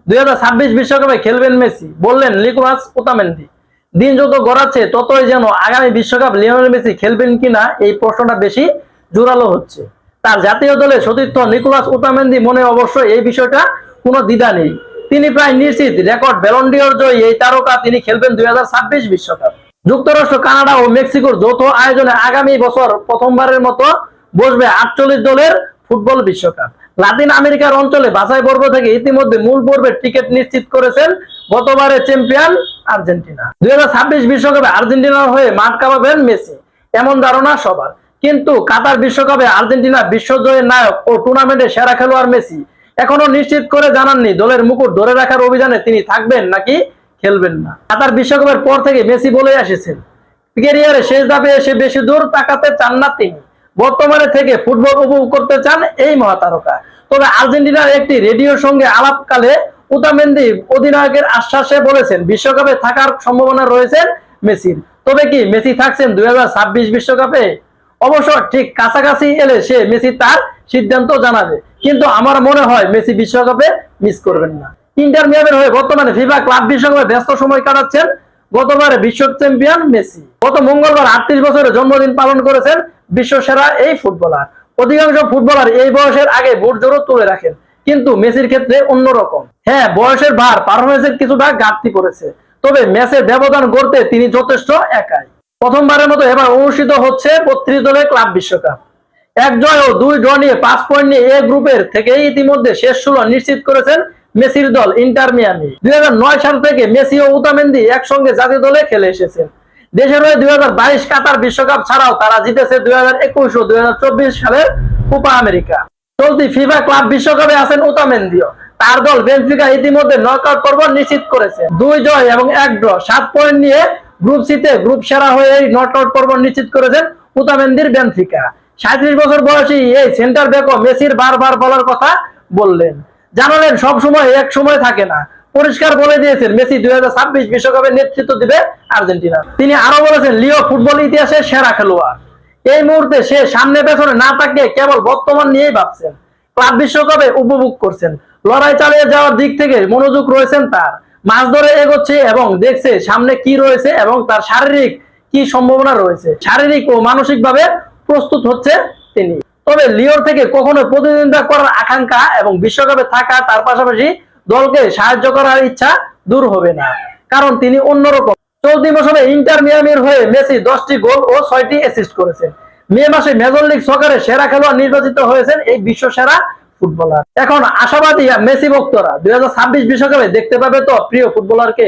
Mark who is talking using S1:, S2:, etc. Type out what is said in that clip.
S1: 2026 বিশ্বকাপে খেলবেন মেসি, বললেন নিকোলাস ওতামেন্দি। দিন যত গড়াচ্ছে ততই যেন আগামী বিশ্বকাপ লিওনেল মেসি খেলবেন কিনা এই প্রশ্নটা বেশি জোরালো হচ্ছে। তার জাতীয় দলের সতীর্থ নিকোলাস ওতামেন্দি মনে অবশ্য এই বিষয়টা কোনো দ্বিধা নেই। তিনি প্রায় নিশ্চিত রেকর্ড ব্যালন ডি'অর জয়ী এই তারকা তিনি খেলবেন 2026 বিশ্বকাপ। যুক্তরাষ্ট্র, কানাডা ও মেক্সিকোর যৌথ আয়োজনে আগামী বছর প্রথমবারের মতো বসবে 48 দলের ফুটবল বিশ্বকাপ। লাতিন আমেরিকার অঞ্চলে বাছাই পর্ব থেকে ইতিমধ্যে মূল পর্বের টিকিট নিশ্চিত করেছেন গতবারের চ্যাম্পিয়ন আর্জেন্টিনা। 2026 বিশ্বকাপে আর্জেন্টিনার হয়ে মাঠ কাঁপাবেন মেসি, এমন ধারণা সবার। কিন্তু কাতার বিশ্বকাপে আর্জেন্টিনা বিশ্বজয়ের নায়ক ও টুর্নামেন্টের সেরা খেলোয়াড় মেসি এখনো নিশ্চিত করে জানাননি দলের মুকুট ধরে রাখার অভিযানে তিনি থাকবেন নাকি খেলবেন না। কাতার বিশ্বকাপের পর থেকে মেসি বলে এসেছেন, ক্যারিয়ারে শেষ ধাপে এসে বেশি দূর তাকাতে চান না তিনি। বর্তমানে থেকে ফুটবল উপভোগ করতে চান এই মহাতারকা। তবে আর্জেন্টিনার একটি রেডিওর সঙ্গে আলাপকালে ওতামেন্দি অধিনায়কের আশ্বাসে বলেছেন বিশ্বকাপে থাকার সম্ভাবনা রয়েছে মেসির। তবে কি মেসি থাকছেন 2026 বিশ্বকাপে? অবশ্য ঠিক কাছাকাছি এলে সে মেসি তার সিদ্ধান্ত জানাবে, কিন্তু আমার মনে হয় মেসি বিশ্বকাপে মিস করবেন না। ইন্টার মিয়ামির হয়ে বর্তমানে ফিফা ক্লাব বিশ্বকাপে ব্যস্ত সময় কাটাচ্ছেন গতবারে বিশ্ব চ্যাম্পিয়ন মেসি। গত মঙ্গলবার 38 বছরের জন্মদিন পালন করেছেন বিশ্বসেরা এই ফুটবলার। অধিকাংশ ফুটবলার এই বয়সের আগে বুট জোড়া তুলে রাখেন, কিন্তু মেসির ক্ষেত্রে অন্যরকম। হ্যাঁ, বয়সের ভার পারফরমেন্সের কিছুটা ঘাটতি পড়েছে, তবে ম্যাচের ব্যবধান গড়তে তিনি যথেষ্ট একাই। প্রথমবারের মতো এবার অনুষ্ঠিত হচ্ছে 32 দলের ক্লাব বিশ্বকাপ। 1 জয় ও 2 ড্র নিয়ে 5 পয়েন্ট নিয়ে এ গ্রুপের থেকেই ইতিমধ্যে শেষ 16 নিশ্চিত করেছেন মেসির দল ইন্টার মিয়ামি। 2009 সাল থেকে মেসি ও ওতামেন্দি একসঙ্গে জাতীয় দলে খেলে এসেছেন। দেশের হয়ে 2022 কাতার বিশ্বকাপ ছাড়াও তারা জিতেছে 2021 ও 2024 সালের কোপা আমেরিকা। চলতি ফিফা ক্লাব বিশ্বকাপে আছেন ওতামেন্দিও। তার দল বেনফিকা ইতিমধ্যে নকআউট পর্ব নিশ্চিত করেছে। 2 জয় এবং 1 ড্র, 7 পয়েন্ট নিয়ে গ্রুপ সিতে গ্রুপ সেরা হয়ে এই নকআউট পর্ব নিশ্চিত করেছেন ওতামেন্দির বেনফিকা। 37 বছর বয়সী এই সেন্টার ব্যাকও মেসির বারবার বলার কথা বললেন, জানালেন সব সময় এক সময় থাকে না। পরিষ্কার বলে দিয়েছেন মেসি 2026 বিশ্বকাপে নেতৃত্ব দিবে আর্জেন্টিনা। তিনি আরো বলেছেন লিও ফুটবল ইতিহাসের সেরা খেলোয়াড়। এই মুহূর্তে সে সামনে পেছনে না তাকিয়ে কেবল বর্তমান নিয়েই ভাবছেন। ক্লাব বিশ্বকাপে উপভোগ করছেন, লড়াই চালিয়ে যাওয়ার দিক থেকে মনোযোগ রয়েছেন তার। মাছ ধরে এগোচ্ছে এবং দেখছে সামনে কি রয়েছে এবং তার শারীরিক কি সম্ভাবনা রয়েছে। শারীরিক ও মানসিক ভাবে প্রস্তুত হচ্ছে তিনি। তবে লিওর থেকে কখনো প্রতিদ্বন্দ্বিতা করার আকাঙ্ক্ষা এবং বিশ্বকাপে থাকা তার পাশাপাশি দলকে সাহায্য করার ইচ্ছা দূর হবে না, কারণ তিনি অন্যরকম। চলতি মৌসুমে ইন্টার মিয়ামির হয়ে মেসি 10টি গোল ও 6টি অ্যাসিস্ট করেছেন। মে মাসে মেজর লিগ সকারে সেরা খেলোয়াড় নির্বাচিত হয়েছেন এই বিশ্ব সেরা ফুটবলার। এখন আশাবাদী মেসি ভক্তরা 2026 বিশ্বকাপে দেখতে পাবে তো প্রিয় ফুটবলারকে।